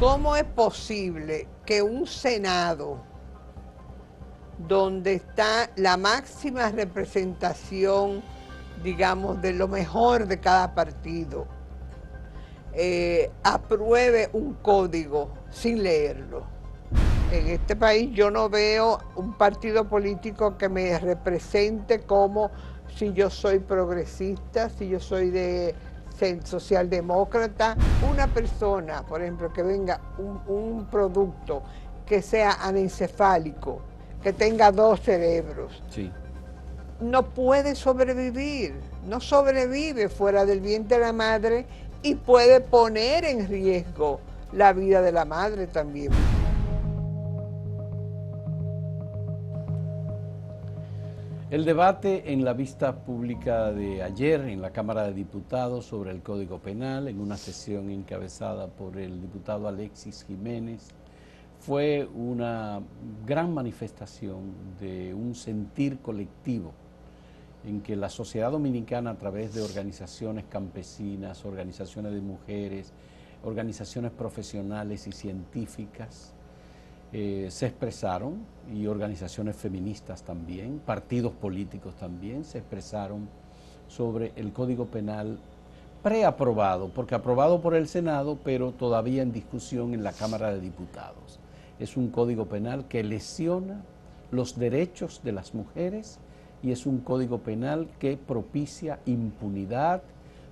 ¿Cómo es posible que un Senado, donde está la máxima representación, digamos, de lo mejor de cada partido, apruebe un código sin leerlo? En este país yo no veo un partido político que me represente como si yo soy progresista, si yo soy de socialdemócrata. Una persona, por ejemplo, que venga un producto que sea anencefálico, que tenga dos cerebros, Sí. no puede sobrevivir, no sobrevive fuera del vientre de la madre y puede poner en riesgo la vida de la madre también. El debate en la vista pública de ayer en la Cámara de Diputados sobre el Código Penal, en una sesión encabezada por el diputado Alexis Jiménez, fue una gran manifestación de un sentir colectivo en que la sociedad dominicana, a través de organizaciones campesinas, organizaciones de mujeres, organizaciones profesionales y científicas, se expresaron, y organizaciones feministas también, partidos políticos también se expresaron sobre el Código Penal preaprobado, porque aprobado por el Senado, pero todavía en discusión en la Cámara de Diputados. Es un Código Penal que lesiona los derechos de las mujeres y es un Código Penal que propicia impunidad,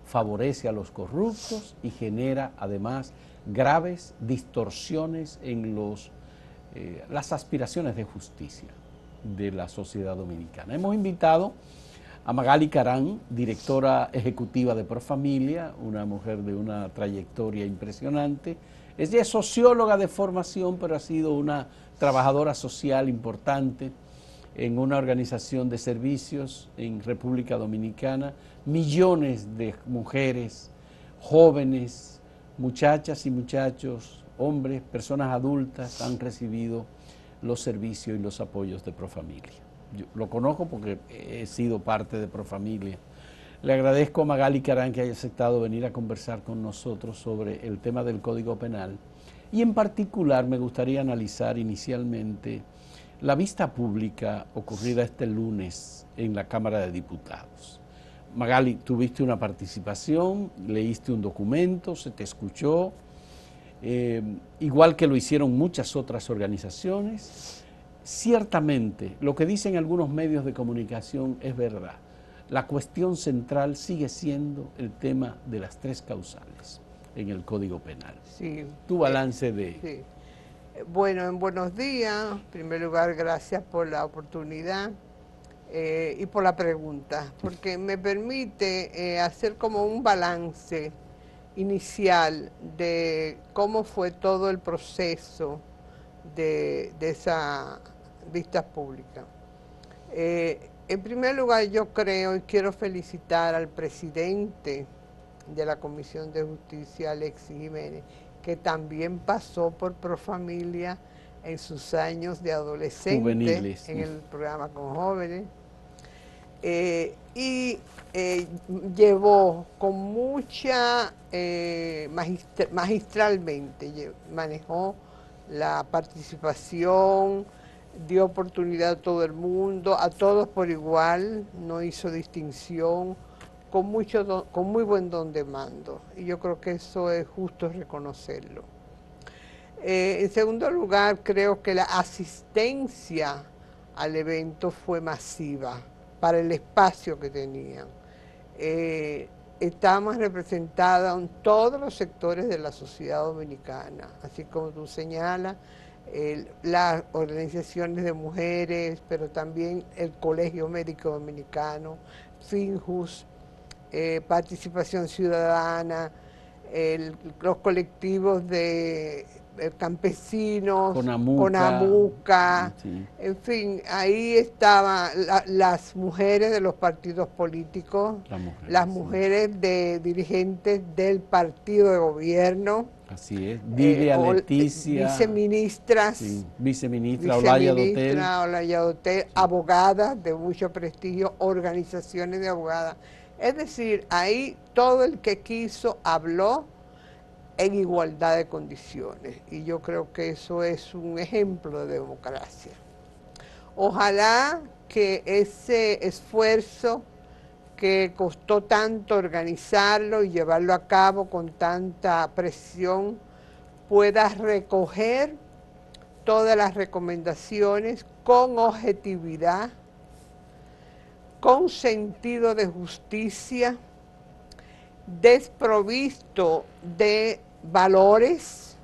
favorece a los corruptos y genera además graves distorsiones en las aspiraciones de justicia de la sociedad dominicana. Hemos invitado a Magali Carán, directora ejecutiva de Profamilia, una mujer de una trayectoria impresionante. Ella es socióloga de formación, pero ha sido una trabajadora social importante en una organización de servicios en República Dominicana. Millones de mujeres, jóvenes, muchachas y muchachos, hombres, personas adultas han recibido los servicios y los apoyos de Profamilia. Yo lo conozco porque he sido parte de Profamilia. Le agradezco a Magali Carán que haya aceptado venir a conversar con nosotros sobre el tema del Código Penal, y en particular me gustaría analizar inicialmente la vista pública ocurrida este lunes en la Cámara de Diputados. Magali, tuviste una participación, leíste un documento, se te escuchó, igual que lo hicieron muchas otras organizaciones. Ciertamente, lo que dicen algunos medios de comunicación es verdad. La cuestión central sigue siendo el tema de las tres causales en el Código Penal. Sí. Tu balance de... Sí. Bueno, en buenos días. En primer lugar, gracias por la oportunidad y por la pregunta, porque me permite hacer como un balance inicial de cómo fue todo el proceso de esa vista pública. En primer lugar, yo creo y quiero felicitar al presidente de la Comisión de Justicia, Alexis Jiménez, que también pasó por Profamilia en sus años de adolescente, juveniles, en el programa con jóvenes, y llevó con mucha, magistralmente, manejó la participación, dio oportunidad a todo el mundo, a todos por igual, no hizo distinción, con muy buen don de mando, y yo creo que eso es justo reconocerlo. En segundo lugar, creo que la asistencia al evento fue masiva para el espacio que tenían. Estábamos representados en todos los sectores de la sociedad dominicana, así como tú señalas, las organizaciones de mujeres, pero también el Colegio Médico Dominicano, FINJUS, Participación Ciudadana, los colectivos de campesinos, CONAMUCA, sí. En fin, ahí estaban las mujeres de los partidos políticos, las mujeres de dirigentes del partido de gobierno. Así es, Dilia Leticia, viceministras, sí, viceministra Olaya Dotel, sí. Abogadas de mucho prestigio, organizaciones de abogadas. Es decir, ahí todo el que quiso habló en igualdad de condiciones. Y yo creo que eso es un ejemplo de democracia. Ojalá que ese esfuerzo que costó tanto organizarlo y llevarlo a cabo con tanta presión, pueda recoger todas las recomendaciones con objetividad, con sentido de justicia, desprovisto de valores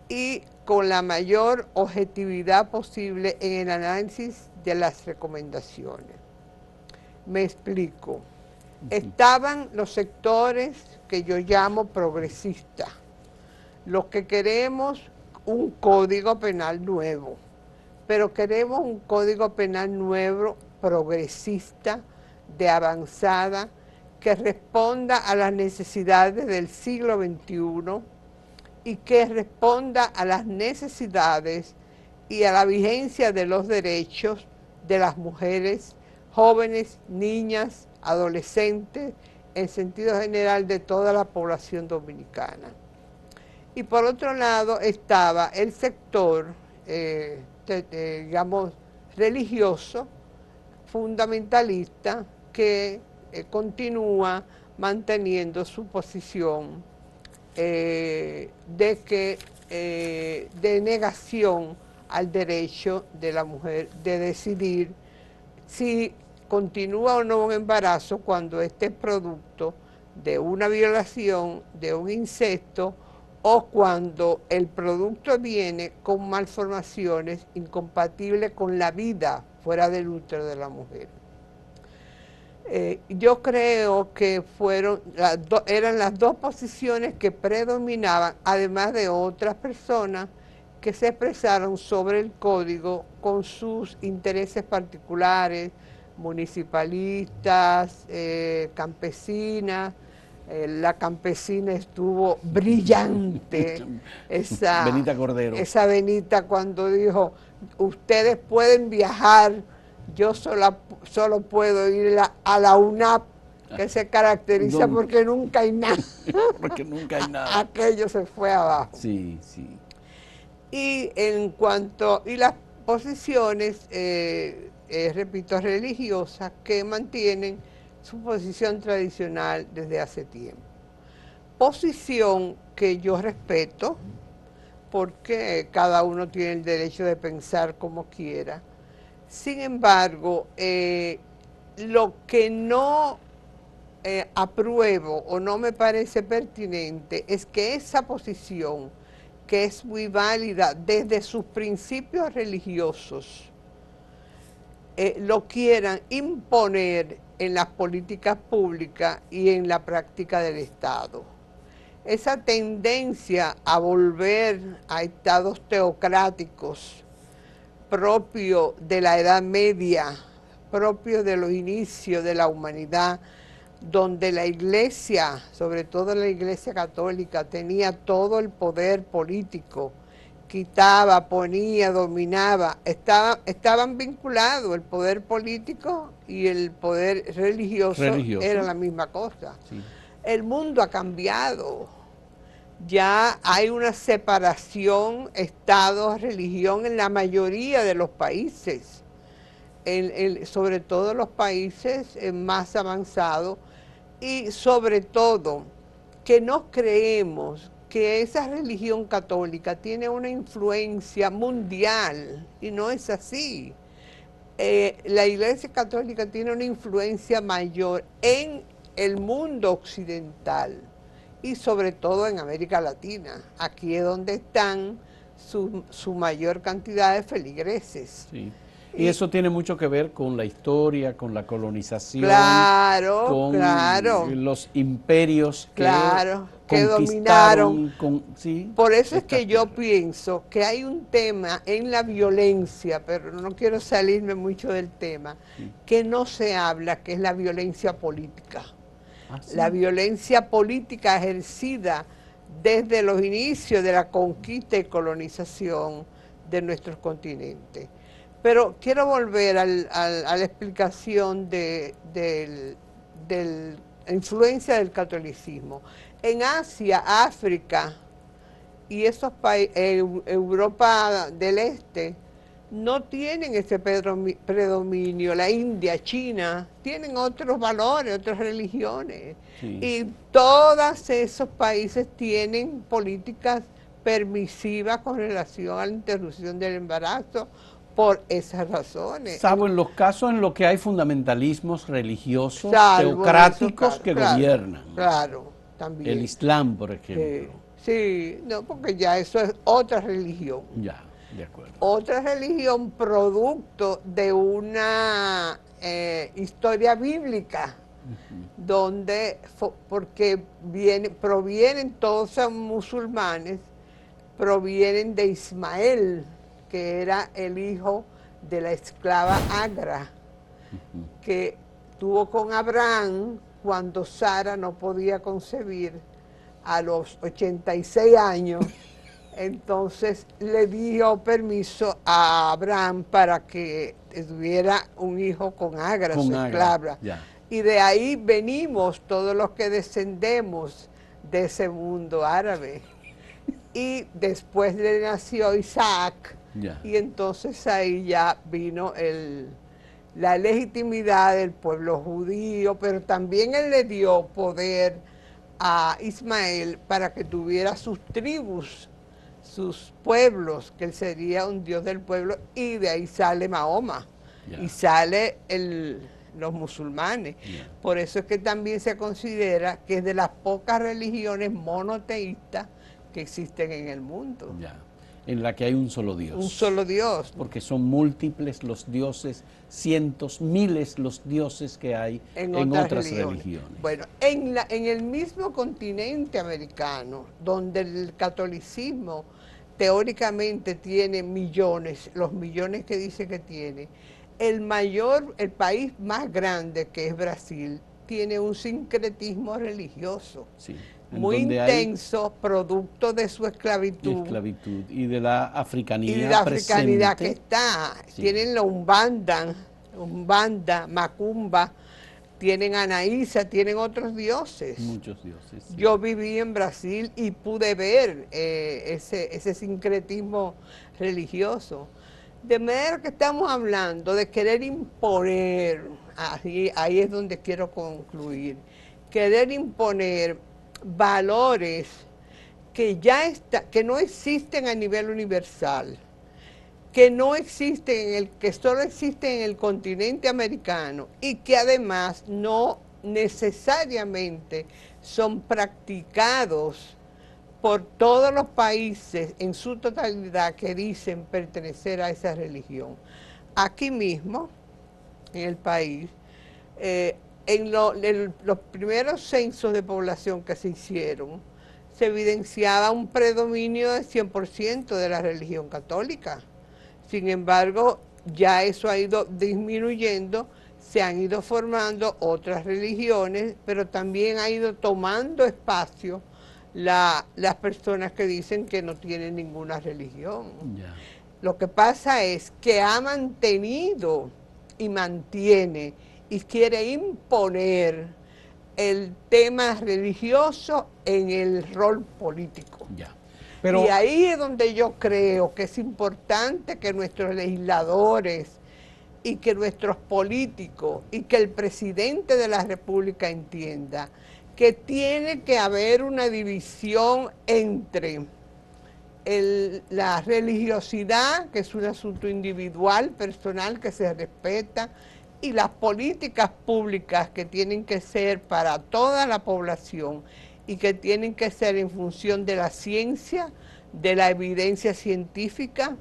y con la mayor objetividad posible en el análisis de las recomendaciones. Me explico. Estaban los sectores que yo llamo progresistas, los que queremos un código penal nuevo, pero queremos un código penal nuevo, progresista, de avanzada, que responda a las necesidades del siglo XXI y que responda a las necesidades y a la vigencia de los derechos de las mujeres, jóvenes, niñas, adolescentes, en sentido general de toda la población dominicana. Y por otro lado estaba el sector, digamos, religioso, fundamentalista, que continúa manteniendo su posición de negación al derecho de la mujer de decidir si continúa o no un embarazo cuando este es producto de una violación, de un incesto, o cuando el producto viene con malformaciones incompatibles con la vida fuera del útero de la mujer. Yo creo que eran las dos posiciones que predominaban, además de otras personas que se expresaron sobre el código con sus intereses particulares, municipalistas, campesinas. La campesina estuvo brillante, Benita Cordero. Esa Benita cuando dijo, ustedes pueden viajar, yo solo puedo ir a la UNAP, que se caracteriza porque nunca hay nada. Porque nunca hay nada. Aquello se fue abajo. Sí, sí. Y en cuanto, y las posiciones, repito, religiosas, que mantienen su posición tradicional desde hace tiempo. Posición que yo respeto, porque cada uno tiene el derecho de pensar como quiera. Sin embargo, lo que no apruebo o no me parece pertinente es que esa posición, que es muy válida desde sus principios religiosos, lo quieran imponer en las políticas públicas y en la práctica del Estado. Esa tendencia a volver a estados teocráticos propio de la Edad Media, propio de los inicios de la humanidad, donde la Iglesia, sobre todo la Iglesia católica, tenía todo el poder político, quitaba, ponía, dominaba, estaban vinculados el poder político y el poder religioso. Era la misma cosa. Sí. El mundo ha cambiado, ya hay una separación Estado-religión en la mayoría de los países, sobre todo en los países más avanzados, y sobre todo que no creemos que esa religión católica tiene una influencia mundial, y no es así. La Iglesia Católica tiene una influencia mayor en el mundo occidental y sobre todo en América Latina. Aquí es donde están su mayor cantidad de feligreses. Sí. Y eso tiene mucho que ver con la historia, con la colonización, con los imperios que dominaron. Sí, por eso es que yo pienso que hay un tema en la violencia, pero no quiero salirme mucho del tema, que no se habla, que es la violencia política. ¿Sí? La violencia política ejercida desde los inicios de la conquista y colonización de nuestros continentes. Pero quiero volver a la explicación de la influencia del catolicismo. En Asia, África y esos países, Europa del Este, no tienen ese predominio. La India, China, tienen otros valores, otras religiones. Sí. Y todos esos países tienen políticas permisivas con relación a la interrupción del embarazo por esas razones. Salvo en los casos en los que hay fundamentalismos religiosos Salvo en esos teocráticos casos, que claro, gobiernan. claro, también. El Islam, por ejemplo. Sí, no, porque ya eso es otra religión. Ya, de acuerdo. Otra religión producto de una historia bíblica, donde, porque provienen todos los musulmanes, provienen de Ismael, que era el hijo de la esclava Agra, que tuvo con Abraham cuando Sara no podía concebir a los 86 años. Entonces le dio permiso a Abraham para que tuviera un hijo con Agra, su esclava. Y de ahí venimos todos los que descendemos de ese mundo árabe. Y después le nació Isaac, y entonces ahí ya vino la legitimidad del pueblo judío, pero también él le dio poder a Ismael para que tuviera sus tribus, sus pueblos, que él sería un Dios del pueblo, y de ahí sale Mahoma, y sale los musulmanes. Por eso es que también se considera que es de las pocas religiones monoteístas que existen en el mundo. En la que hay un solo Dios. Un solo Dios. Porque son múltiples los dioses, cientos, miles los dioses que hay en otras religiones. Bueno, en el mismo continente americano, donde el catolicismo teóricamente tiene millones, los millones que dice que tiene, el país más grande, que es Brasil, tiene un sincretismo religioso. Sí. Muy intenso, producto de su esclavitud. Y de la africanidad. Y de la africanidad que está. Sí. Tienen la Umbanda, Macumba, tienen Anaísa, tienen otros dioses. Muchos dioses. Sí. Yo viví en Brasil y pude ver ese sincretismo religioso. De manera que estamos hablando de querer imponer, ahí es donde quiero concluir, querer imponer valores que que no existen a nivel universal, que no existen que solo existen en el continente americano y que además no necesariamente son practicados por todos los países en su totalidad que dicen pertenecer a esa religión. Aquí mismo, en el país, en los primeros censos de población que se hicieron, se evidenciaba un predominio del 100% de la religión católica. Sin embargo, ya eso ha ido disminuyendo, se han ido formando otras religiones, pero también ha ido tomando espacio las personas que dicen que no tienen ninguna religión. Lo que pasa es que ha mantenido y mantiene y quiere imponer el tema religioso en el rol político. Y ahí es donde yo creo que es importante que nuestros legisladores y que nuestros políticos y que el presidente de la República entienda que tiene que haber una división entre la religiosidad, que es un asunto individual, personal, que se respeta, y las políticas públicas que tienen que ser para toda la población y que tienen que ser en función de la ciencia, de la evidencia científica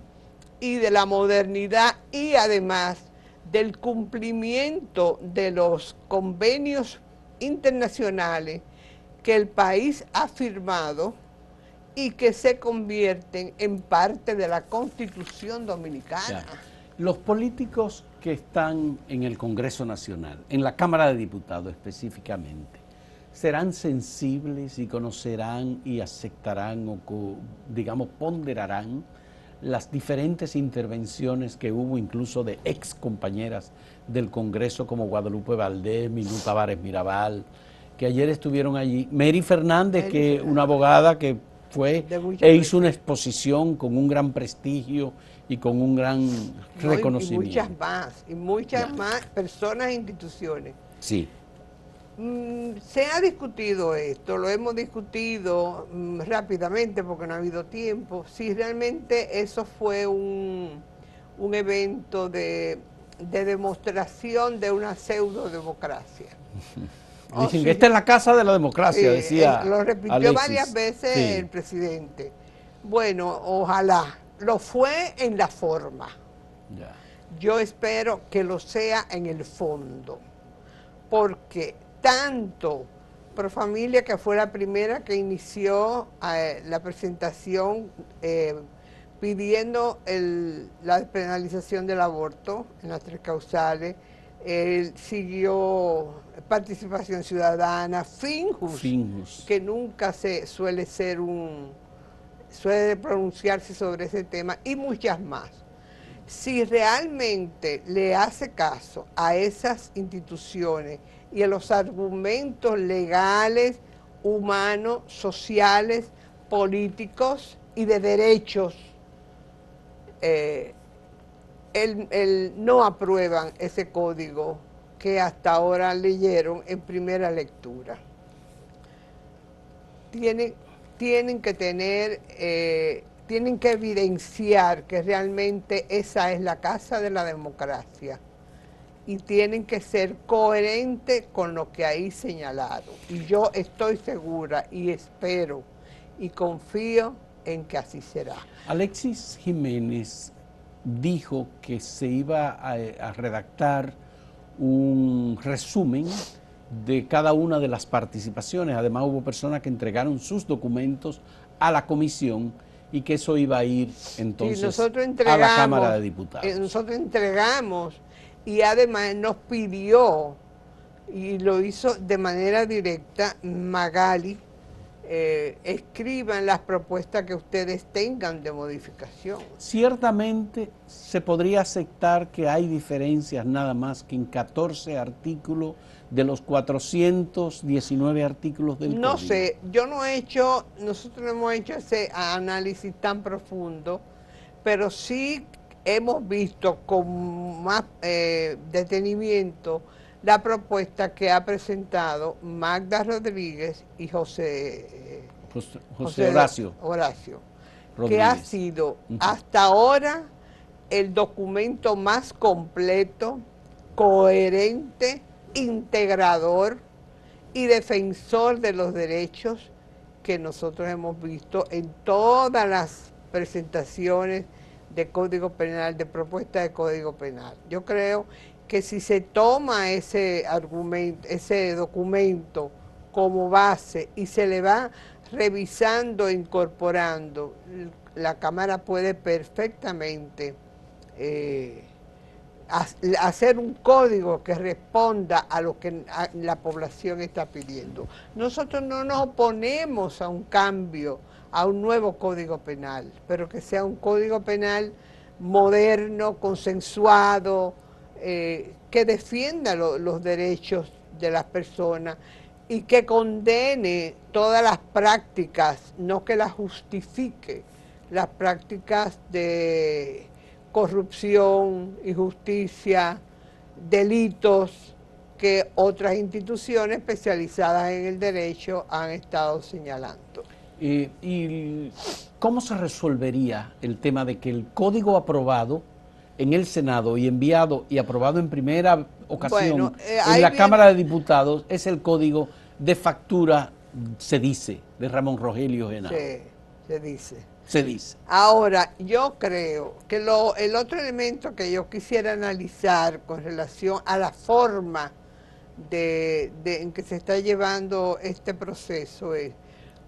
y de la modernidad, y además del cumplimiento de los convenios internacionales que el país ha firmado y que se convierten en parte de la Constitución Dominicana. Los políticos que están en el Congreso Nacional, en la Cámara de Diputados específicamente, ¿serán sensibles y conocerán y aceptarán o, digamos, ponderarán las diferentes intervenciones que hubo incluso de ex compañeras del Congreso como Guadalupe Valdés, Minú Tavares Mirabal, que ayer estuvieron allí. Mary Fernández, Mary que Fernández. una abogada que fue De mucho e hizo una prestigio. exposición con un gran prestigio y con un gran No, reconocimiento. y muchas Ya. más personas e instituciones. Sí. Se ha discutido esto, lo hemos discutido rápidamente porque no ha habido tiempo, si realmente eso fue un evento de demostración de una pseudo-democracia. O Dicen que si esta es la casa de la democracia, decía lo repitió varias Alexis. veces Sí, el presidente. Bueno, ojalá, lo fue en la forma. ya. Yo espero que lo sea en el fondo, porque tanto Profamilia, que fue la primera que inició la presentación pidiendo la despenalización del aborto en las 3 causales, siguió Participación Ciudadana, Finjus. que nunca suele pronunciarse sobre ese tema, y muchas más. Si realmente le hace caso a esas instituciones y a los argumentos legales, humanos, sociales, políticos y de derechos, no aprueban ese código que hasta ahora leyeron en primera lectura. Tienen que tener, tienen que evidenciar que realmente esa es la casa de la democracia y tienen que ser coherentes con lo que ahí señalaron. Y yo estoy segura y espero y confío en que así será. Alexis Jiménez dijo que se iba a redactar un resumen de cada una de las participaciones. Además hubo personas que entregaron sus documentos a la comisión y que eso iba a ir entonces a la Cámara de Diputados. Nosotros entregamos y además nos pidió, y lo hizo de manera directa, Magali, escriban las propuestas que ustedes tengan de modificación. Ciertamente se podría aceptar que hay diferencias nada más que en 14 artículos de los 419 artículos del Código. No sé, nosotros no hemos hecho ese análisis tan profundo, pero sí hemos visto con más detenimiento la propuesta que ha presentado Magda Rodríguez y José Horacio que Rodríguez. ha sido hasta ahora el documento más completo, coherente, integrador y defensor de los derechos que nosotros hemos visto en todas las presentaciones de Código Penal, de propuesta de Código Penal. Yo creo que si se toma ese argumento, ese documento como base y se le va revisando e incorporando, la Cámara puede perfectamente hacer un código que responda a lo que la población está pidiendo. Nosotros no nos oponemos a un cambio, a un nuevo código penal, pero que sea un código penal moderno, consensuado, que defienda los derechos de las personas y que condene todas las prácticas, no que las justifique, las prácticas de corrupción, injusticia, delitos que otras instituciones especializadas en el derecho han estado señalando. ¿Y cómo se resolvería el tema de que el código aprobado en el Senado y enviado y aprobado en primera ocasión en la Cámara de Diputados es el código de factura, se dice, de Ramón Rogelio Genao? Sí, se dice. Se dice. Ahora, yo creo que el otro elemento que yo quisiera analizar con relación a la forma en que se está llevando este proceso es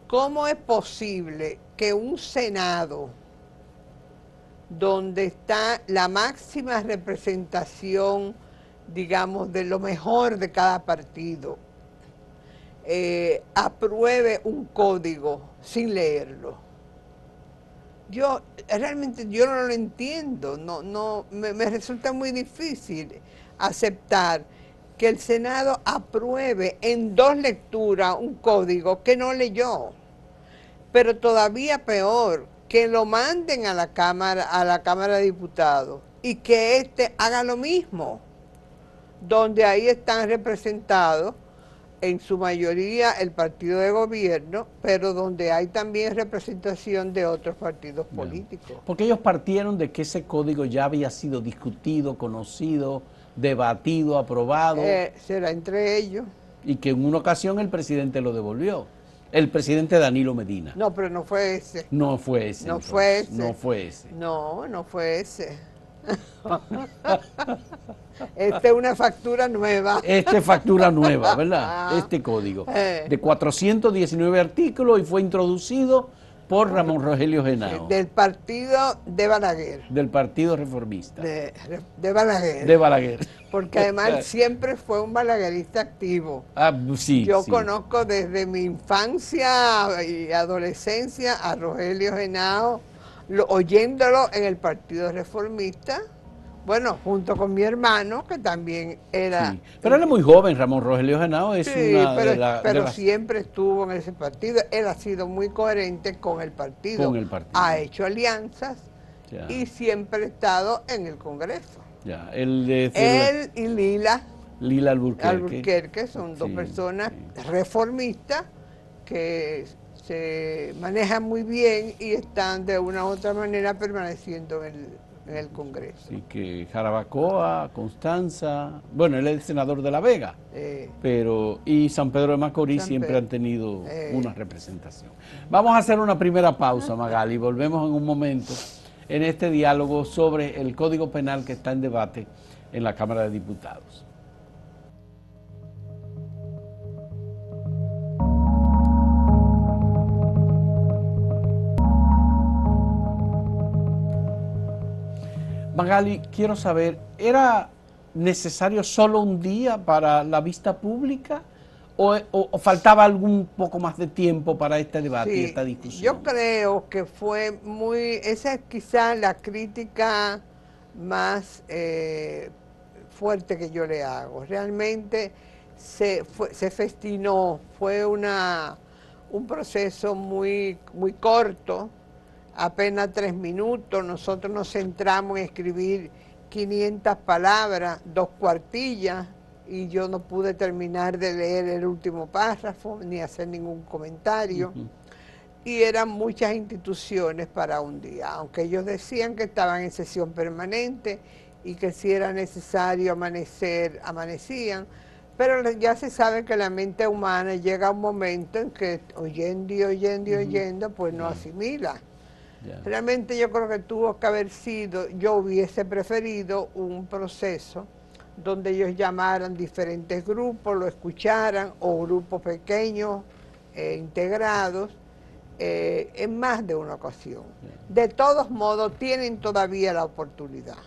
cómo es posible que un Senado, donde está la máxima representación, digamos, de lo mejor de cada partido, apruebe un código sin leerlo. Realmente yo no lo entiendo, me resulta muy difícil aceptar que el Senado apruebe en 2 lecturas un código que no leyó. Pero todavía peor, que lo manden a la Cámara de Diputados y que éste haga lo mismo, donde ahí están representados en su mayoría el partido de gobierno, pero donde hay también representación de otros partidos políticos. Porque ellos partieron de que ese código ya había sido discutido, conocido, debatido, aprobado. Será entre ellos. Y que en una ocasión el presidente lo devolvió. El presidente Danilo Medina. No, pero no fue ese. No fue ese. No entonces. fue ese. No fue ese. No, no fue ese. Esta es una factura nueva. Esta es factura nueva, ¿verdad? Este código. De 419 artículos y fue introducido por Ramón Rogelio Henao. Del partido de Balaguer. Del Partido Reformista. De Balaguer. De Balaguer. Porque además siempre fue un balaguerista activo. Ah, sí. Yo sí. conozco desde mi infancia y adolescencia a Rogelio Henao, oyéndolo en el Partido Reformista, bueno, junto con mi hermano, que también era... Sí. Pero él es muy joven, Ramón Rogelio Henao es sí, una pero siempre estuvo en ese partido. Él ha sido muy coherente con el partido. Con el partido. Ha hecho alianzas y siempre ha estado en el Congreso. Ya. Él y Lila Alburquerque son dos personas reformistas que se manejan muy bien y están de una u otra manera permaneciendo en el Congreso. Sí, que Jarabacoa, Constanza, bueno, él es el senador de La Vega, y San Pedro de Macorís siempre han tenido una representación. Vamos a hacer una primera pausa, Magali, volvemos en un momento en este diálogo sobre el Código Penal que está en debate en la Cámara de Diputados. Magali, quiero saber, ¿era necesario solo un día para la vista pública o faltaba algún poco más de tiempo para este debate y esta discusión? Yo creo que fue esa es quizás la crítica más fuerte que yo le hago. Realmente se festinó, fue un proceso muy corto, apenas 3 minutos. Nosotros nos centramos en escribir 500 palabras, 2 cuartillas, y yo no pude terminar de leer el último párrafo ni hacer ningún comentario. Y eran muchas instituciones para un día, aunque ellos decían que estaban en sesión permanente y que si era necesario amanecer, amanecían, pero ya se sabe que la mente humana llega a un momento en que oyendo, pues no asimila. Realmente yo creo que tuvo que haber sido, yo hubiese preferido un proceso donde ellos llamaran diferentes grupos, lo escucharan, o grupos pequeños, integrados, en más de una ocasión. De todos modos, tienen todavía la oportunidad.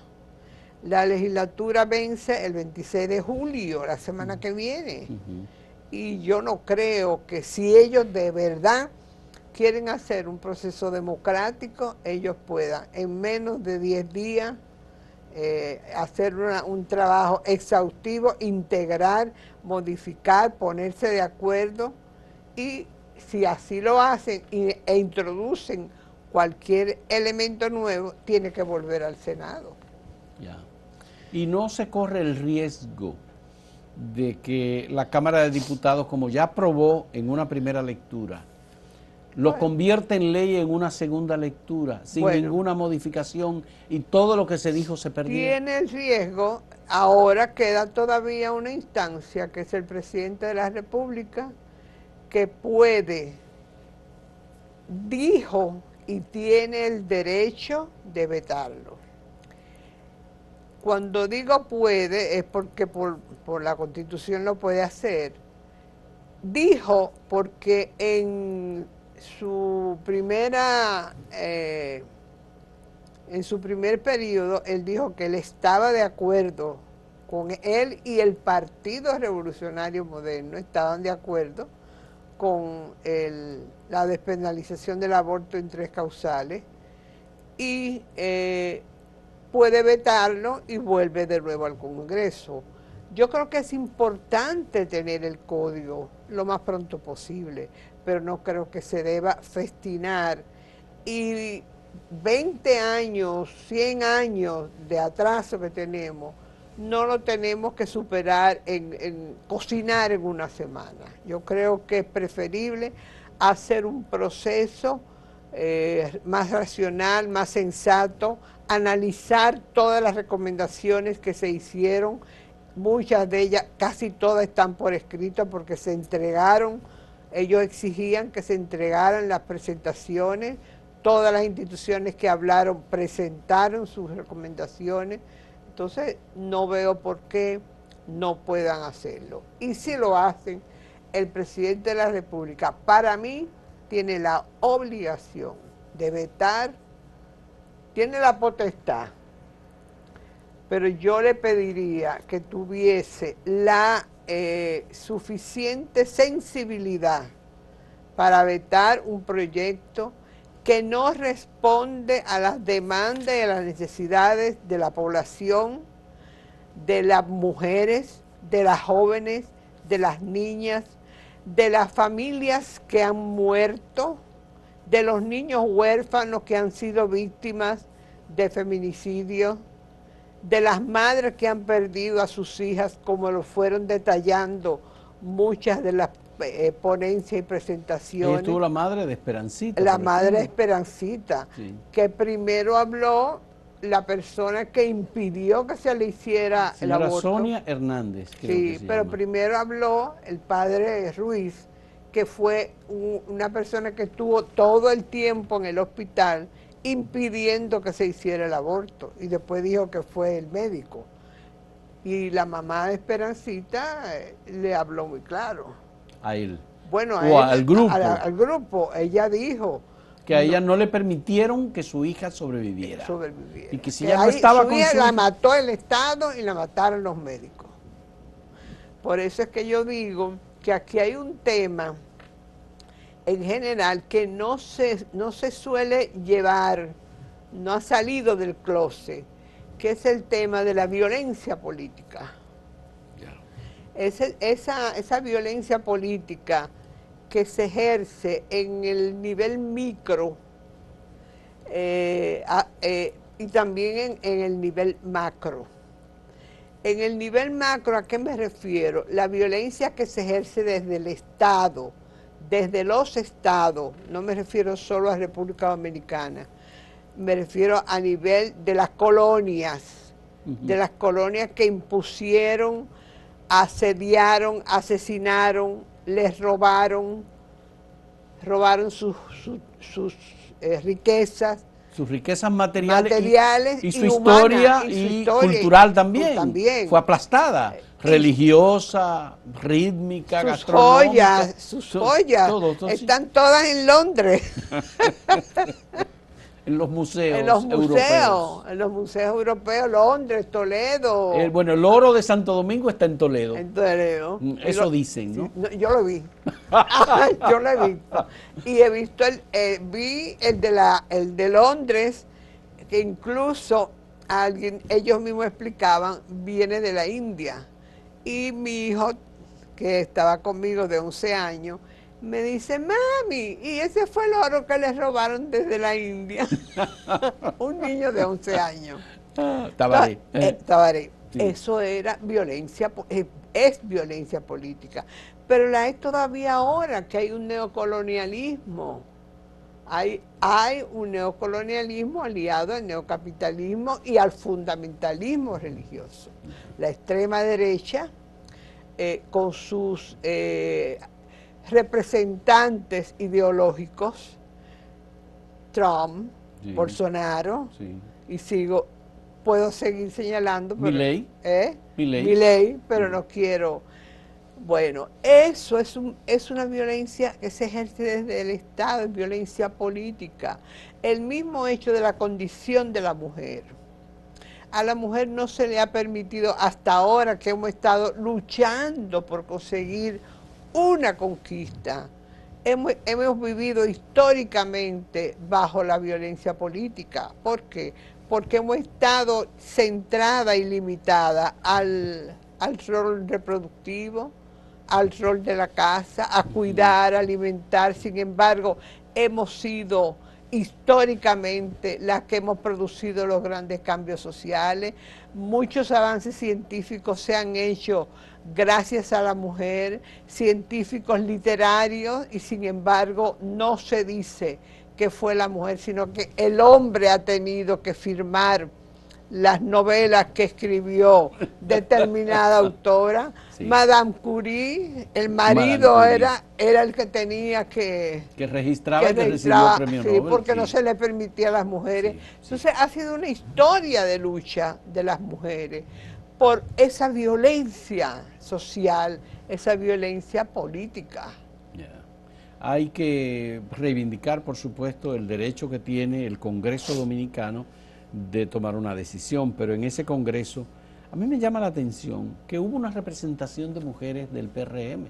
La legislatura vence el 26 de julio, la semana que viene, y yo no creo que si ellos de verdad quieren hacer un proceso democrático, ellos puedan en menos de 10 días hacer un trabajo exhaustivo, integrar, modificar, ponerse de acuerdo, y si así lo hacen e introducen cualquier elemento nuevo, tiene que volver al Senado. Ya. Y no se corre el riesgo de que la Cámara de Diputados, como ya aprobó en una primera lectura, lo convierte en ley en una segunda lectura, sin ninguna modificación, y todo lo que se dijo se perdió. Tiene el riesgo. Ahora queda todavía una instancia, que es el presidente de la República, que dijo y tiene el derecho de vetarlo. Cuando digo puede, es porque por la Constitución lo puede hacer. Dijo porque en su primer periodo, él dijo que él estaba de acuerdo con él, y el Partido Revolucionario Moderno estaban de acuerdo con la despenalización del aborto en 3 causales, y puede vetarlo y vuelve de nuevo al Congreso. Yo creo que es importante tener el código lo más pronto posible, pero no creo que se deba festinar. Y 20 años, 100 años de atraso que tenemos, no lo tenemos que superar en cocinar en una semana. Yo creo que es preferible hacer un proceso más racional, más sensato, analizar todas las recomendaciones que se hicieron. Muchas de ellas, casi todas están por escrito porque se entregaron, ellos exigían que se entregaran las presentaciones, todas las instituciones que hablaron presentaron sus recomendaciones, entonces no veo por qué no puedan hacerlo. Y si lo hacen, el presidente de la República, para mí, tiene la obligación de vetar, tiene la potestad, pero yo le pediría que tuviese la suficiente sensibilidad para vetar un proyecto que no responde a las demandas y a las necesidades de la población, de las mujeres, de las jóvenes, de las niñas, de las familias que han muerto, de los niños huérfanos que han sido víctimas de feminicidio, de las madres que han perdido a sus hijas, como lo fueron detallando muchas de las ponencias y presentaciones. Ahí estuvo la madre de Esperancita. La madre de Esperancita, sí, que primero habló la persona que impidió que se le hiciera el señora aborto. Sonia Hernández, creo Sí, que se pero llama. primero habló el padre Ruiz, que fue una persona que estuvo todo el tiempo en el hospital impidiendo que se hiciera el aborto, y después dijo que fue el médico. Y la mamá de Esperancita le habló muy claro. A él. Bueno, O al grupo. Al grupo, ella dijo Que a ella no le permitieron que su hija sobreviviera. Y que si que ella no estaba su con hija su la hija, mató el Estado y la mataron los médicos. Por eso es que yo digo que aquí hay un tema en general que no se suele llevar, no ha salido del closet, que es el tema de la violencia política. Esa violencia política que se ejerce en el nivel micro y también en el nivel macro. En el nivel macro, ¿a qué me refiero? La violencia que se ejerce desde el Estado, desde los estados, no me refiero solo a República Dominicana, me refiero a nivel de las colonias, de las colonias que impusieron, asediaron, asesinaron, les robaron sus riquezas. Sus riquezas materiales y su humanas, historia y cultural también. Fue aplastada. Religiosa, rítmica, gastronómica. Sus joyas están todas en Londres. En los museos europeos. En los museos europeos, Londres, Toledo. Bueno, el oro de Santo Domingo está en Toledo. En Toledo. Eso dicen, ¿no? No, yo lo vi. Yo lo he visto. Y he visto vi el de Londres, que incluso ellos mismos explicaban, viene de la India. Y mi hijo, que estaba conmigo de 11 años, me dice, mami, y ese fue el oro que les robaron desde la India. Un niño de 11 años. Tabaré. Tabaré. Sí. Eso era violencia, es violencia política. Pero la es todavía ahora, que hay un neocolonialismo. Hay un neocolonialismo aliado al neocapitalismo y al fundamentalismo religioso. La extrema derecha, con sus representantes ideológicos, Trump, sí, Bolsonaro, sí, y puedo seguir señalando. Milei. Milei, pero sí, no quiero. Bueno, eso es una violencia que se ejerce desde el Estado, es violencia política. El mismo hecho de la condición de la mujer. A la mujer no se le ha permitido hasta ahora, que hemos estado luchando por conseguir una conquista. Hemos vivido históricamente bajo la violencia política. ¿Por qué? Porque hemos estado centrada y limitada a al rol reproductivo, al rol de la casa, a cuidar, a alimentar. Sin embargo, hemos sido históricamente las que hemos producido los grandes cambios sociales. Muchos avances científicos se han hecho gracias a la mujer, científicos literarios, y sin embargo no se dice que fue la mujer, sino que el hombre ha tenido que firmar las novelas que escribió determinada autora. Sí. Madame Curie, el marido era el que tenía que registraba y que recibió el premio Nobel. Porque sí, no se le permitía a las mujeres. Sí, sí. Entonces ha sido una historia de lucha de las mujeres por esa violencia social, esa violencia política. Yeah. Hay que reivindicar, por supuesto, el derecho que tiene el Congreso Dominicano de tomar una decisión, pero en ese Congreso a mí me llama la atención que hubo una representación de mujeres del PRM,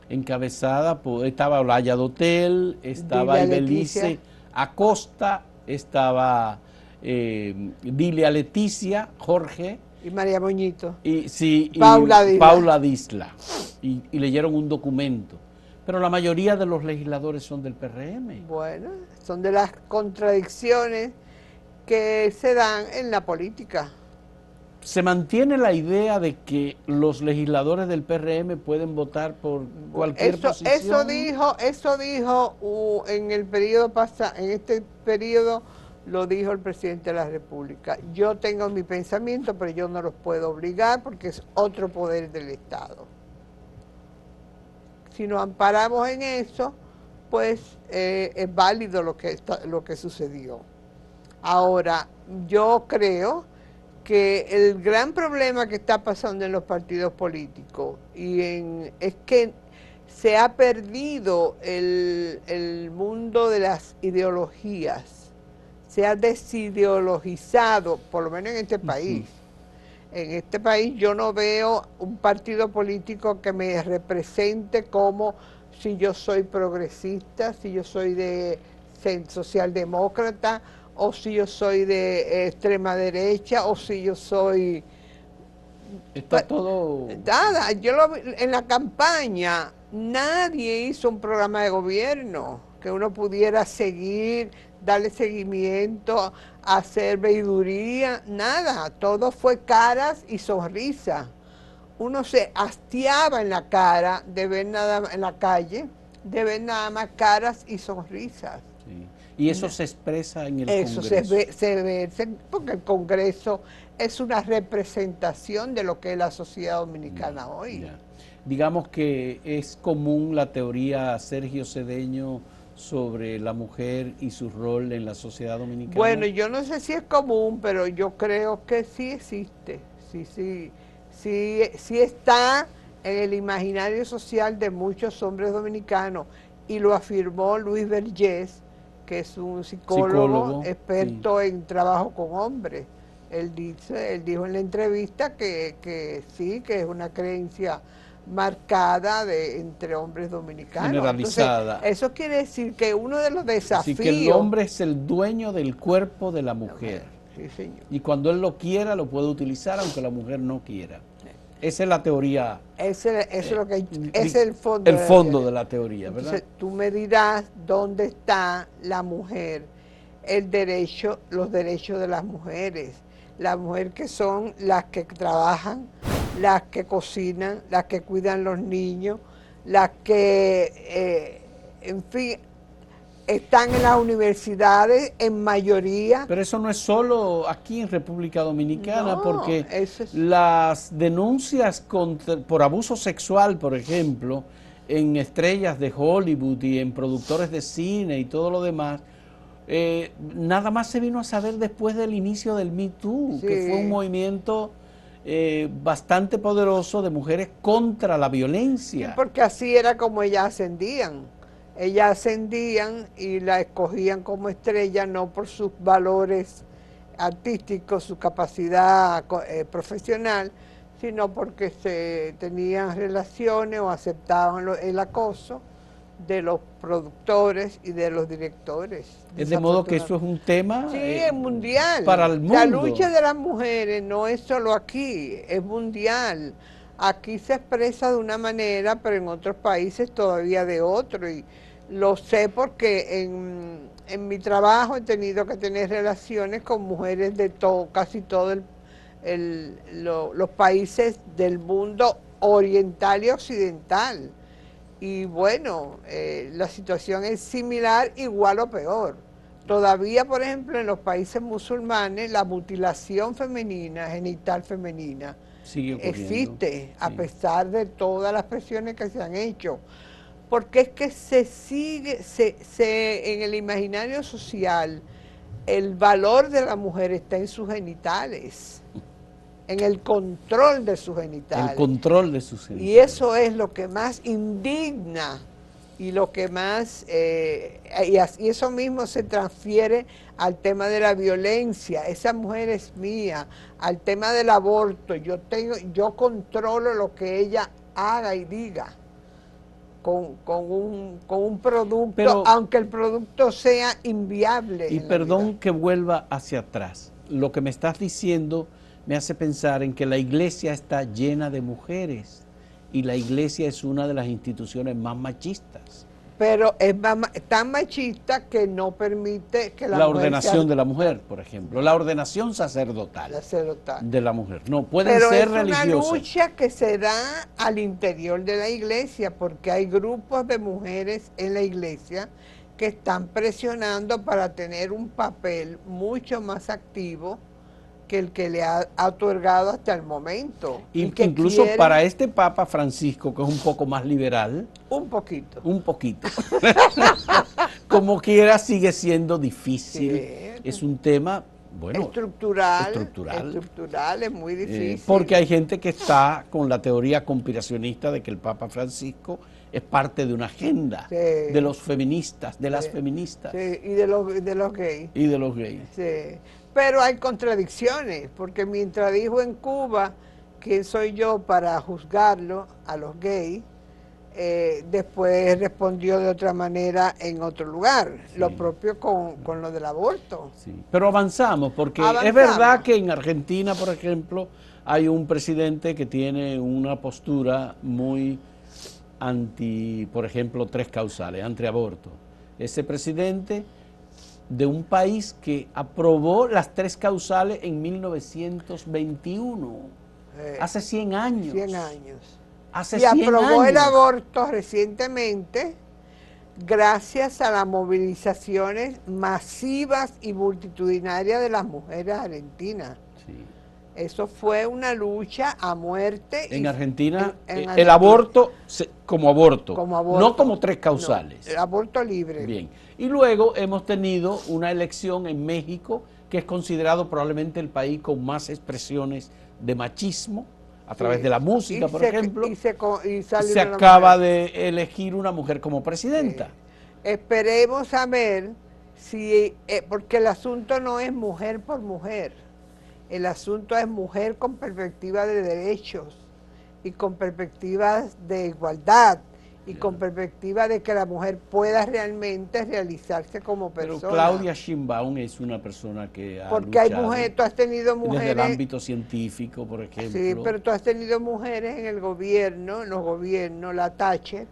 encabezada por, estaba Olaya Dotel, estaba Ibelice Acosta, estaba Dilia Leticia, Jorge, y María Moñito. Y, sí, Paula Disla. Y leyeron un documento. Pero la mayoría de los legisladores son del PRM. Bueno, son de las contradicciones que se dan en la política. ¿Se mantiene la idea de que los legisladores del PRM pueden votar por cualquier posición? Eso dijo en el periodo pasado, en este periodo lo dijo el presidente de la República. Yo tengo mi pensamiento, pero yo no los puedo obligar porque es otro poder del Estado. Si nos amparamos en eso, pues es válido lo que sucedió. Ahora, yo creo que el gran problema que está pasando en los partidos políticos es que se ha perdido el mundo de las ideologías. Se ha desideologizado, por lo menos en este país. En este país yo no veo un partido político que me represente como si yo soy progresista, si yo soy de socialdemócrata, o si yo soy de extrema derecha, o si yo soy... Está todo... Nada, en la campaña nadie hizo un programa de gobierno que uno pudiera seguir, darle seguimiento, hacer veiduría, nada, todo fue caras y sonrisas. Uno se hastiaba en la cara de ver en la calle, de ver nada más caras y sonrisas. Sí. Y eso se expresa en el Congreso. Eso se ve, porque el Congreso es una representación de lo que es la sociedad dominicana hoy. Ya. Digamos que es común la teoría Sergio Cedeño sobre la mujer y su rol en la sociedad dominicana. Bueno, yo no sé si es común, pero yo creo que sí existe, sí está en el imaginario social de muchos hombres dominicanos, y lo afirmó Luis Vergés, que es un psicólogo experto en trabajo con hombres. Él dijo en la entrevista que sí, que es una creencia marcada entre hombres dominicanos. Generalizada. Entonces, eso quiere decir que uno de los desafíos... Así que el hombre es el dueño del cuerpo de la mujer. Sí, señor. Y cuando él lo quiera, lo puede utilizar, aunque la mujer no quiera. Esa es la teoría. Es el fondo. El fondo de la teoría, ¿verdad? Entonces, tú me dirás dónde está la mujer, los derechos de las mujeres. Las mujeres que son las que trabajan, las que cocinan, las que cuidan los niños, las que, en fin, están en las universidades en mayoría. Pero eso no es solo aquí en República Dominicana, porque las denuncias por abuso sexual, por ejemplo, en estrellas de Hollywood y en productores de cine y todo lo demás, nada más se vino a saber después del inicio del Me Too, sí, que fue un movimiento bastante poderoso de mujeres contra la violencia. Sí, porque así era como ellas ascendían. Ellas ascendían y la escogían como estrella no por sus valores artísticos, su capacidad profesional, sino porque tenían relaciones o aceptaban el acoso de los productores y de los directores. Es de modo que eso es un tema sí, es mundial. Para el mundo. La lucha de las mujeres no es solo aquí, es mundial. Aquí se expresa de una manera, pero en otros países todavía de otro. Y lo sé porque en mi trabajo he tenido que tener relaciones con mujeres de todo, casi todos los países del mundo oriental y occidental. Y bueno, la situación es similar, igual o peor. Todavía, por ejemplo, en los países musulmanes, la mutilación femenina, genital femenina, existe, a pesar de todas las presiones que se han hecho. Porque es que se sigue, en el imaginario social, el valor de la mujer está en sus genitales, en el control de sus genitales. El control de sus genitales. Y eso es lo que más indigna y lo que más, y eso mismo se transfiere al tema de la violencia. Esa mujer es mía, al tema del aborto. Yo controlo lo que ella haga y diga con un producto, pero, aunque el producto sea inviable. Y perdón que vuelva hacia atrás. Lo que me estás diciendo me hace pensar en que la iglesia está llena de mujeres y la iglesia es una de las instituciones más machistas. Pero es tan machista que no permite que la ordenación de la mujer, por ejemplo, la ordenación sacerdotal de la mujer. No, pueden ser religiosas. Pero es una lucha que se da al interior de la iglesia, porque hay grupos de mujeres en la iglesia que están presionando para tener un papel mucho más activo que el que le ha otorgado hasta el momento. Y que incluso quieren, para este Papa Francisco, que es un poco más liberal. Un poquito. Un poquito. Como quiera sigue siendo difícil. Sí. Es un tema, bueno, estructural, es muy difícil. Porque hay gente que está con la teoría conspiracionista de que el Papa Francisco es parte de una agenda de los feministas, de las feministas. Sí, y de los gays. Y de los gays. Sí. Pero hay contradicciones, porque mientras dijo en Cuba, ¿quién soy yo para juzgarlo a los gays? Después respondió de otra manera en otro lugar. Sí. Lo propio con lo del aborto. Sí. Pero avanzamos, porque es verdad que en Argentina, por ejemplo, hay un presidente que tiene una postura muy anti, por ejemplo, 3 causales, antiaborto. Ese presidente de un país que aprobó las 3 causales en 1921, hace 100 años. 100 años. Hace y 100 aprobó años. El aborto recientemente gracias a las movilizaciones masivas y multitudinarias de las mujeres argentinas. Sí. Eso fue una lucha a muerte. En Argentina, el aborto como aborto, no como 3 causales. No, el aborto libre. Bien. Y luego hemos tenido una elección en México, que es considerado probablemente el país con más expresiones de machismo, a través de la música, por ejemplo. Y se acaba de elegir una mujer como presidenta. Esperemos a ver si, porque el asunto no es mujer por mujer. El asunto es mujer con perspectiva de derechos y con perspectivas de igualdad y con perspectiva de que la mujer pueda realmente realizarse como persona. Pero Claudia Sheinbaum es una persona que ha porque hay mujeres, tú has tenido mujeres... Desde el ámbito científico, por ejemplo. Sí, pero tú has tenido mujeres en el gobierno, en los gobiernos, la Thatcher.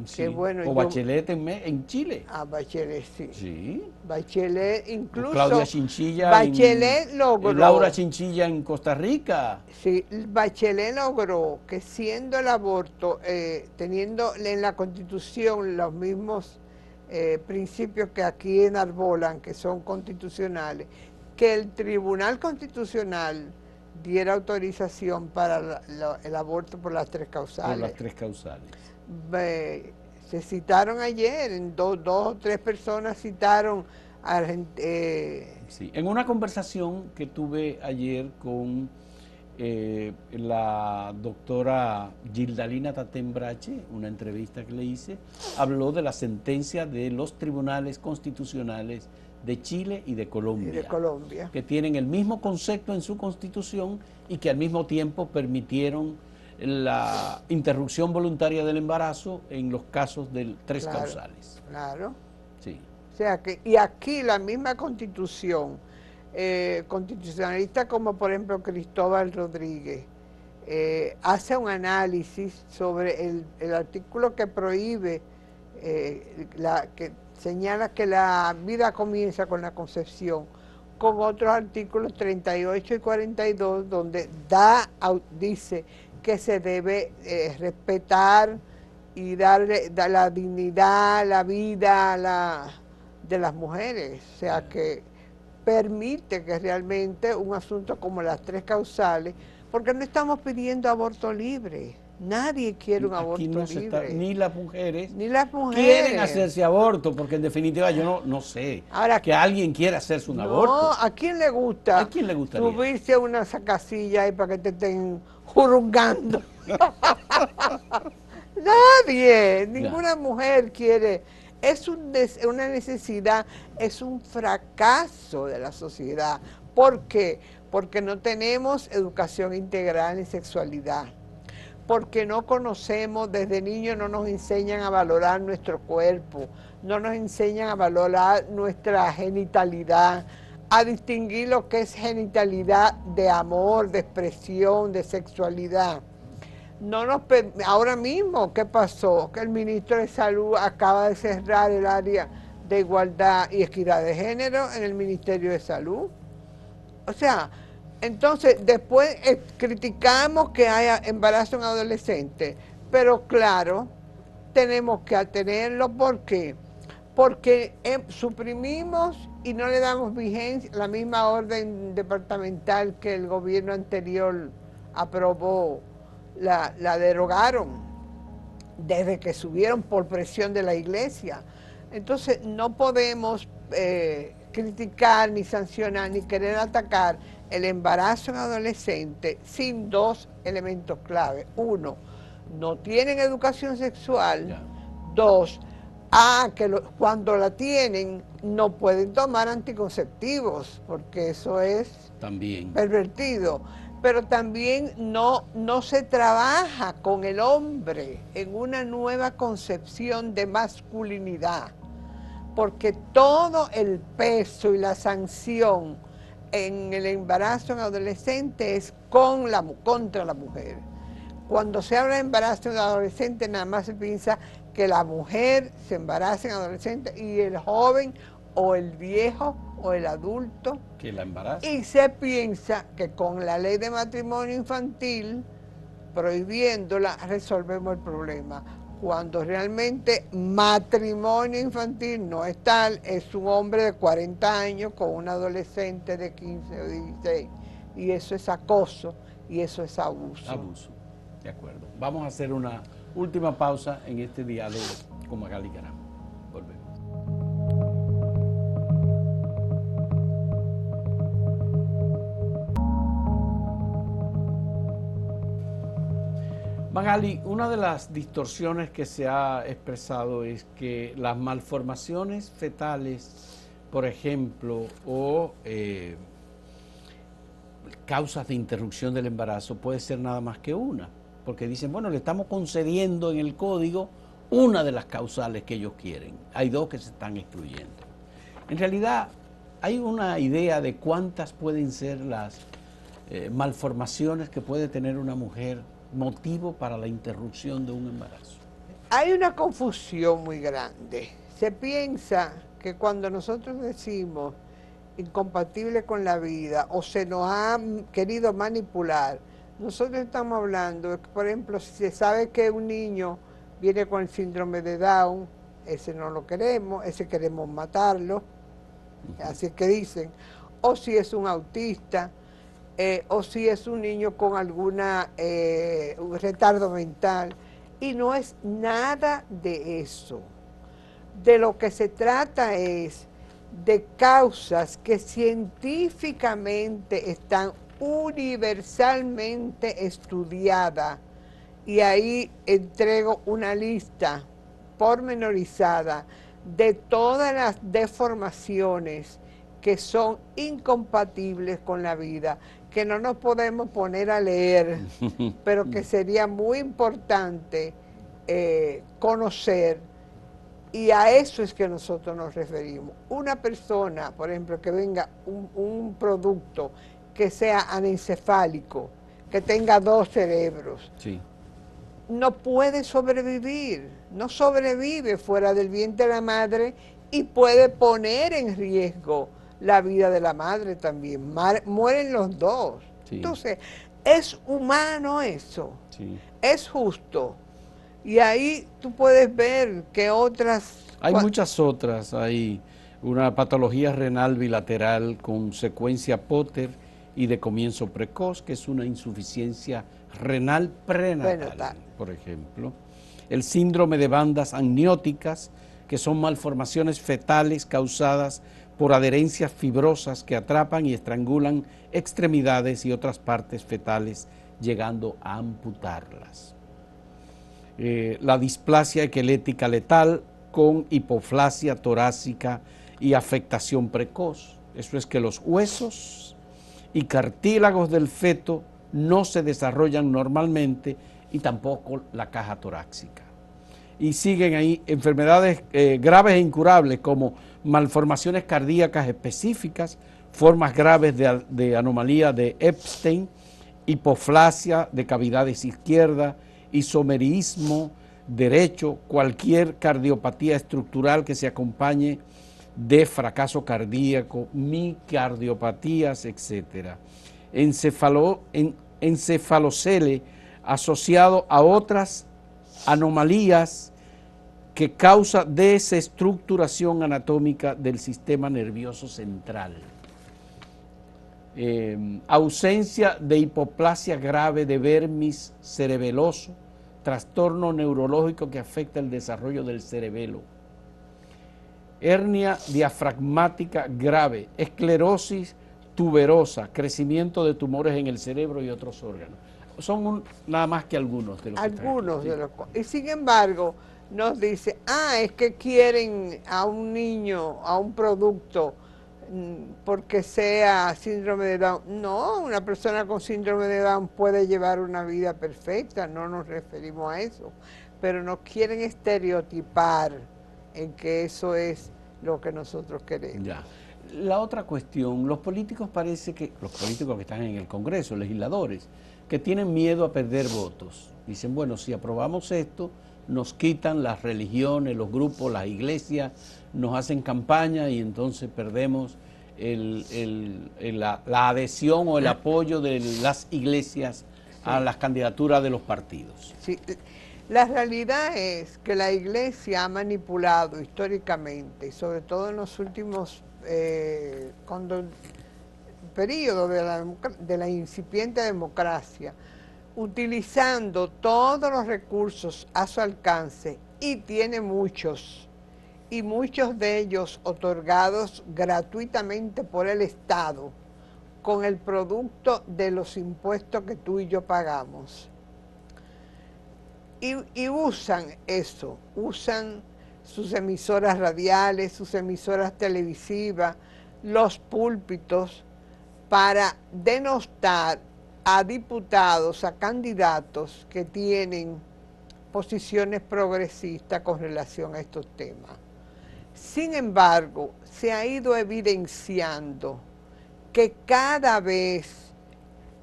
Sí. Bueno, o Bachelet en Chile. Ah, Bachelet, sí. Sí. Bachelet incluso. O Claudia Chinchilla. Bachelet logró. Laura Chinchilla en Costa Rica. Sí, Bachelet logró que siendo el aborto, teniendo en la Constitución los mismos principios que aquí enarbolan, que son constitucionales, que el Tribunal Constitucional diera autorización para el aborto por las 3 causales. Por las 3 causales. Se citaron ayer, en dos o tres personas citaron a sí, en una conversación que tuve ayer con la doctora Gildalina Tatembrache, una entrevista que le hice, habló de la sentencia de los tribunales constitucionales de Chile y de Colombia, que tienen el mismo concepto en su constitución y que al mismo tiempo permitieron la interrupción voluntaria del embarazo en los casos de tres Claro, causales. claro. Sí. O sea que, y aquí la misma Constitución, constitucionalista como por ejemplo Cristóbal Rodríguez, hace un análisis sobre el artículo que prohíbe, que señala que la vida comienza con la concepción, con otros artículos 38 y 42, donde dice que se debe respetar y darle la dignidad, la vida de las mujeres. O sea que permite que realmente un asunto como las tres causales, porque no estamos pidiendo aborto libre. Nadie quiere un Aquí aborto no se está, libre. ni las mujeres Ni las quieren mujeres. hacerse aborto, porque en definitiva yo no sé Ahora, que alguien quiera hacerse un no, aborto. ¿a quién le gusta? ¿A quién le gustaría? Subirse a una sacasilla ahí para que te estén jurungando. Nadie, ninguna mujer quiere. Es una necesidad, es un fracaso de la sociedad. ¿Por qué? Porque no tenemos educación integral en sexualidad. Porque no conocemos, desde niños no nos enseñan a valorar nuestro cuerpo, no nos enseñan a valorar nuestra genitalidad, a distinguir lo que es genitalidad de amor, de expresión, de sexualidad. Ahora mismo, ¿qué pasó? Que el ministro de Salud acaba de cerrar el área de igualdad y equidad de género en el Ministerio de Salud. O sea, entonces después criticamos que haya embarazo en adolescentes, pero claro, tenemos que atenerlo. ¿Por qué? Porque suprimimos y no le damos vigencia la misma orden departamental que el gobierno anterior aprobó. La derogaron desde que subieron por presión de la iglesia. Entonces no podemos criticar, ni sancionar, ni querer atacar el embarazo en adolescentes sin dos elementos clave. Uno, no tienen educación sexual. Ya. Dos, cuando la tienen no pueden tomar anticonceptivos, porque eso es También. pervertido. Pero también no se trabaja con el hombre en una nueva concepción de masculinidad, porque todo el peso y la sanción en el embarazo en adolescente es contra la mujer. Cuando se habla de embarazo en adolescente, nada más se piensa que la mujer se embaraza en adolescente y el joven o el viejo o el adulto que la embaraza. Y se piensa que con la ley de matrimonio infantil, prohibiéndola, resolvemos el problema. Cuando realmente matrimonio infantil no es tal, es un hombre de 40 años con un adolescente de 15 o 16. Y eso es acoso y eso es abuso. Abuso, de acuerdo. Vamos a hacer una última pausa en este diálogo con Magali Caramo. Volvemos. Magali, una de las distorsiones que se ha expresado es que las malformaciones fetales, por ejemplo, o causas de interrupción del embarazo puede ser nada más que una, porque dicen, bueno, le estamos concediendo en el código una de las causales que ellos quieren. Hay dos que se están excluyendo. En realidad, hay una idea de cuántas pueden ser las malformaciones que puede tener una mujer motivo para la interrupción de un embarazo. Hay una confusión muy grande. Se piensa que cuando nosotros decimos incompatible con la vida o se nos ha querido manipular, nosotros estamos hablando de que, por ejemplo, si se sabe que un niño viene con el síndrome de Down, ese no lo queremos, ese queremos matarlo, así es que dicen, o si es un autista, o si es un niño con alguna un retardo mental, y no es nada de eso. De lo que se trata es de causas que científicamente están universalmente estudiadas, y ahí entrego una lista pormenorizada de todas las deformaciones que son incompatibles con la vida, que no nos podemos poner a leer, pero que sería muy importante conocer, y a eso es que nosotros nos referimos. Una persona, por ejemplo, que venga un producto que sea anencefálico, que tenga 2 cerebros, Sí. no puede sobrevivir, no sobrevive fuera del vientre de la madre y puede poner en riesgo la vida de la madre también. Mueren los dos. Sí. Entonces, es humano eso, Sí. es justo. Y ahí tú puedes ver que otras... Hay muchas otras, hay una patología renal bilateral con secuencia Potter y de comienzo precoz, que es una insuficiencia renal prenatal, por ejemplo. El síndrome de bandas amnióticas, que son malformaciones fetales causadas por adherencias fibrosas que atrapan y estrangulan extremidades y otras partes fetales, llegando a amputarlas. La displasia esquelética letal con hipoplasia torácica y afectación precoz. Eso es que los huesos y cartílagos del feto no se desarrollan normalmente y tampoco la caja torácica. Y siguen ahí enfermedades graves e incurables como malformaciones cardíacas específicas, formas graves de anomalía de Epstein, hipoplasia de cavidades izquierdas, isomerismo derecho, cualquier cardiopatía estructural que se acompañe de fracaso cardíaco, micardiopatías, etc. Encefalocele asociado a otras anomalías que causa desestructuración anatómica del sistema nervioso central. Ausencia de hipoplasia grave de vermis cerebeloso, trastorno neurológico que afecta el desarrollo del cerebelo. Hernia diafragmática grave, esclerosis tuberosa, crecimiento de tumores en el cerebro y otros órganos. Son nada más que algunos de los que están aquí, ¿sí? De los, y sin embargo, nos dice, es que quieren a un niño, a un producto, porque sea síndrome de Down. No, una persona con síndrome de Down puede llevar una vida perfecta, no nos referimos a eso, pero nos quieren estereotipar en que eso es lo que nosotros queremos. Ya. La otra cuestión, los políticos que están en el Congreso, legisladores, que tienen miedo a perder votos, dicen, bueno, si aprobamos esto, nos quitan las religiones, los grupos, las iglesias, nos hacen campaña y entonces perdemos la adhesión o el apoyo de las iglesias a las candidaturas de los partidos. Sí. La realidad es que la iglesia ha manipulado históricamente, sobre todo en los últimos periodos de la incipiente democracia, utilizando todos los recursos a su alcance, y tiene muchos, y muchos de ellos otorgados gratuitamente por el Estado, con el producto de los impuestos que tú y yo pagamos. Y usan eso, usan sus emisoras radiales, sus emisoras televisivas, los púlpitos, para denostar a diputados, a candidatos que tienen posiciones progresistas con relación a estos temas. Sin embargo, se ha ido evidenciando que cada vez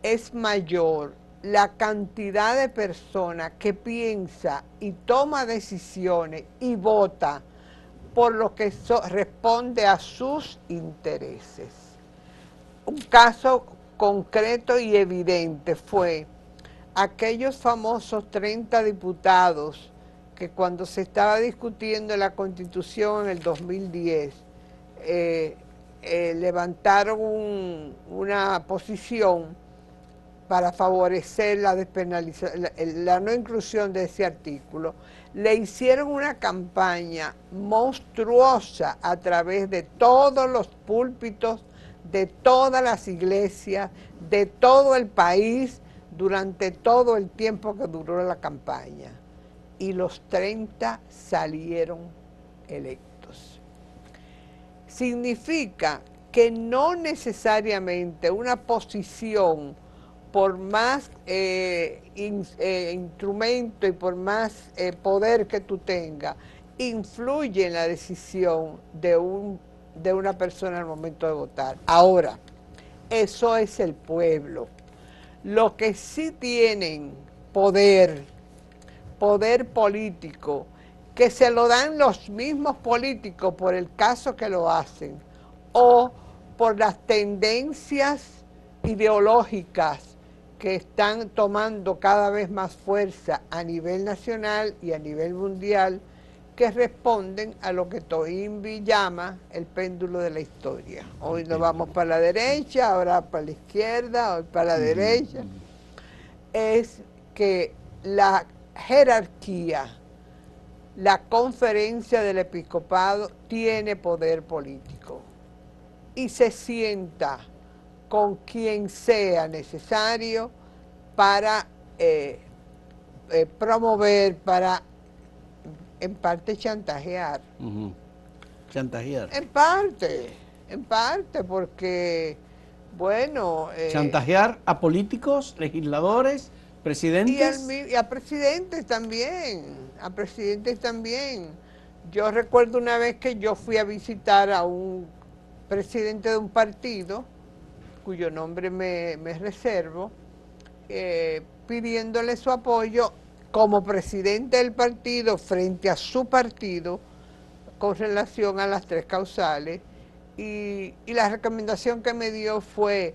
es mayor la cantidad de personas que piensa y toma decisiones y vota por lo que responde a sus intereses. Un caso concreto y evidente fue aquellos famosos 30 diputados que cuando se estaba discutiendo la Constitución en el 2010, levantaron una posición para favorecer la despenalización, la no inclusión de ese artículo. Le hicieron una campaña monstruosa a través de todos los púlpitos, de todas las iglesias, de todo el país, durante todo el tiempo que duró la campaña. Y los 30 salieron electos. Significa que no necesariamente una posición, por más instrumento y por más poder que tú tengas, influye en la decisión de una persona al momento de votar. Ahora, eso es el pueblo. Los que sí tienen poder político, que se lo dan los mismos políticos por el caso que lo hacen, o por las tendencias ideológicas que están tomando cada vez más fuerza a nivel nacional y a nivel mundial, que responden a lo que Toynbee llama el péndulo de la historia. Hoy nos vamos para la derecha, ahora para la izquierda, hoy para la derecha. Es que la jerarquía, la conferencia del episcopado tiene poder político y se sienta con quien sea necesario para promover, para en parte chantajear. Chantajear. En parte, porque, bueno... chantajear a políticos, legisladores, presidentes. Y a presidentes también, Yo recuerdo una vez que yo fui a visitar a un presidente de un partido, cuyo nombre me reservo, pidiéndole su apoyo como presidente del partido frente a su partido con relación a las 3 causales, y la recomendación que me dio fue: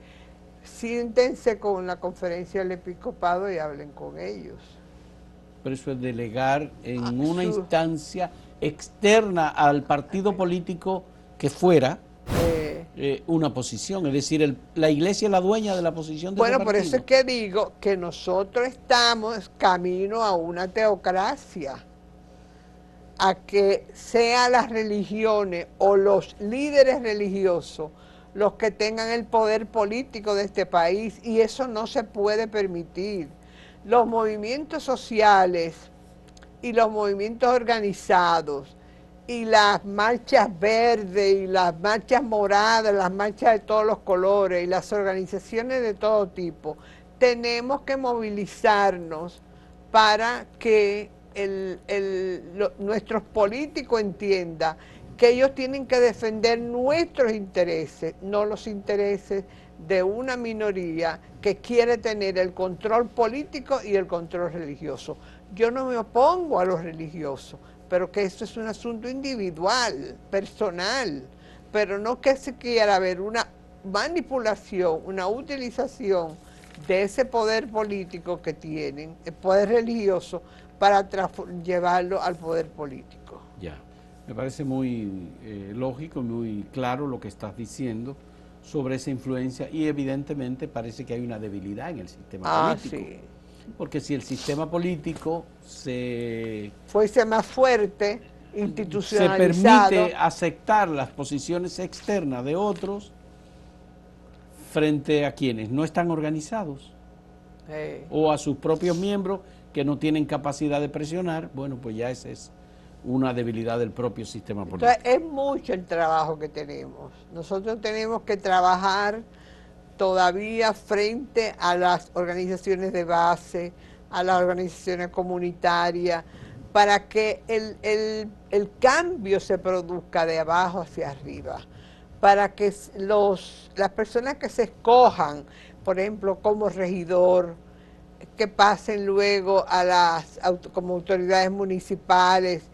siéntense con la conferencia del episcopado y hablen con ellos. Pero eso es delegar en una instancia externa al partido político que fuera una posición, es decir, la iglesia es la dueña de la posición de ese partido. Por eso es que digo que nosotros estamos camino a una teocracia, a que sean las religiones o los líderes religiosos los que tengan el poder político de este país, y eso no se puede permitir. Los movimientos sociales y los movimientos organizados y las marchas verdes y las marchas moradas, las marchas de todos los colores y las organizaciones de todo tipo, tenemos que movilizarnos para que nuestros políticos entiendan que ellos tienen que defender nuestros intereses, no los intereses de una minoría que quiere tener el control político y el control religioso. Yo no me opongo a los religiosos, pero que esto es un asunto individual, personal, pero no que se quiera ver una manipulación, una utilización de ese poder político que tienen, el poder religioso, para llevarlo al poder político. Ya, me parece muy lógico, muy claro lo que estás diciendo sobre esa influencia, y evidentemente parece que hay una debilidad en el sistema político. Sí. Porque si el sistema político fuese más fuerte, institucionalizado, se permite aceptar las posiciones externas de otros frente a quienes no están organizados o a sus propios miembros que no tienen capacidad de presionar, bueno, pues ya esa es una debilidad del propio sistema político. Entonces, es mucho el trabajo que tenemos. Nosotros tenemos que trabajar todavía frente a las organizaciones de base, a las organizaciones comunitarias, para que el cambio se produzca de abajo hacia arriba, para que las personas que se escojan, por ejemplo, como regidor, que pasen luego como autoridades municipales,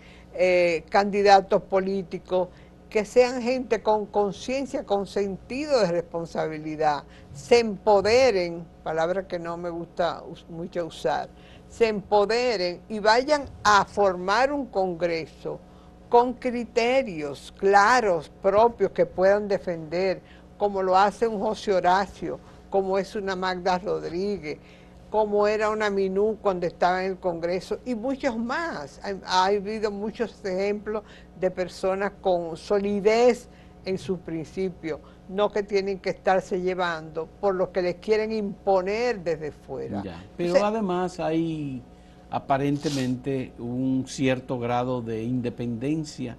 candidatos políticos, que sean gente con conciencia, con sentido de responsabilidad, se empoderen, palabra que no me gusta mucho usar, se empoderen y vayan a formar un congreso con criterios claros, propios, que puedan defender, como lo hace un José Horacio, como es una Magda Rodríguez, como era una Minú cuando estaba en el Congreso, y muchos más. Ha habido muchos ejemplos de personas con solidez en sus principios, no que tienen que estarse llevando por lo que les quieren imponer desde fuera. Ya, pero además hay aparentemente un cierto grado de independencia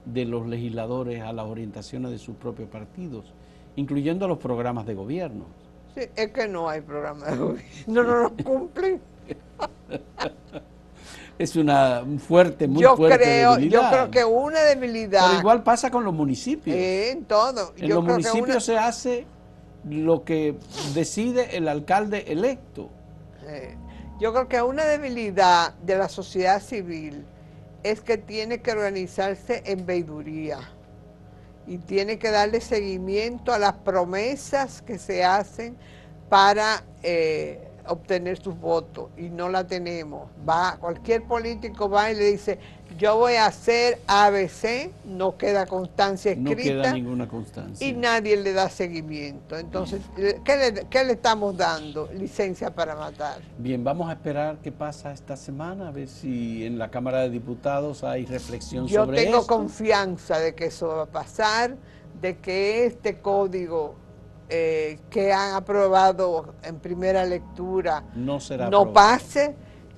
de los legisladores a las orientaciones de sus propios partidos, incluyendo los programas de gobierno. Sí, es que no hay programa de gobierno, no lo cumplen. Es una muy fuerte debilidad. Yo creo que una debilidad. Pero igual pasa con los municipios. En todo. En los municipios se hace lo que decide el alcalde electo. Yo creo que una debilidad de la sociedad civil es que tiene que organizarse en veiduría y tiene que darle seguimiento a las promesas que se hacen para obtener sus votos, y no la tenemos. Cualquier político va y le dice, yo voy a hacer ABC, no queda constancia escrita. No queda ninguna constancia. Y nadie le da seguimiento. Entonces, ¿qué le estamos dando? Licencia para matar. Bien, vamos a esperar qué pasa esta semana, a ver si en la Cámara de Diputados hay reflexión sobre esto. Yo tengo confianza de que eso va a pasar, de que este código que han aprobado en primera lectura no pase,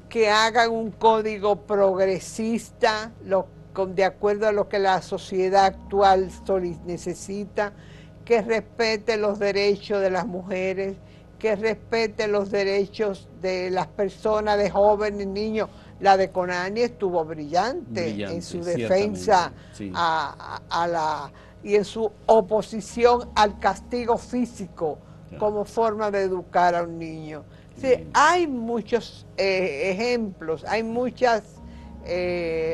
que hagan un código progresista, de acuerdo a lo que la sociedad actual necesita, que respete los derechos de las mujeres, que respete los derechos de las personas, de jóvenes, niños. La de Conani estuvo brillante en su defensa sí, y en su oposición al castigo físico como forma de educar a un niño. Sí, hay muchos ejemplos, hay muchas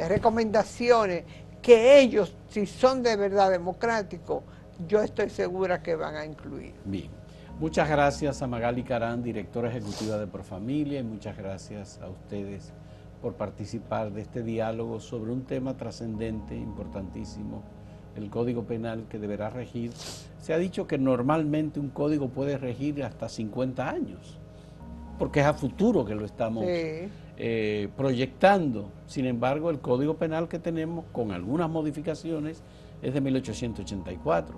recomendaciones que ellos, si son de verdad democráticos, yo estoy segura que van a incluir. Bien, muchas gracias a Magali Carán, directora ejecutiva de Profamilia, y muchas gracias a ustedes por participar de este diálogo sobre un tema trascendente, importantísimo, el Código Penal, que deberá regir. Se ha dicho que normalmente un código puede regir hasta 50 años, porque es a futuro que lo estamos proyectando. Sin embargo, el Código Penal que tenemos, con algunas modificaciones, es de 1884.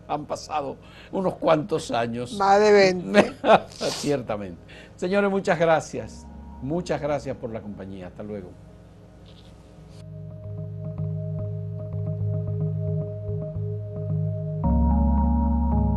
Han pasado unos cuantos años. Más de 20. Ciertamente. Señores, muchas gracias. Muchas gracias por la compañía. Hasta luego.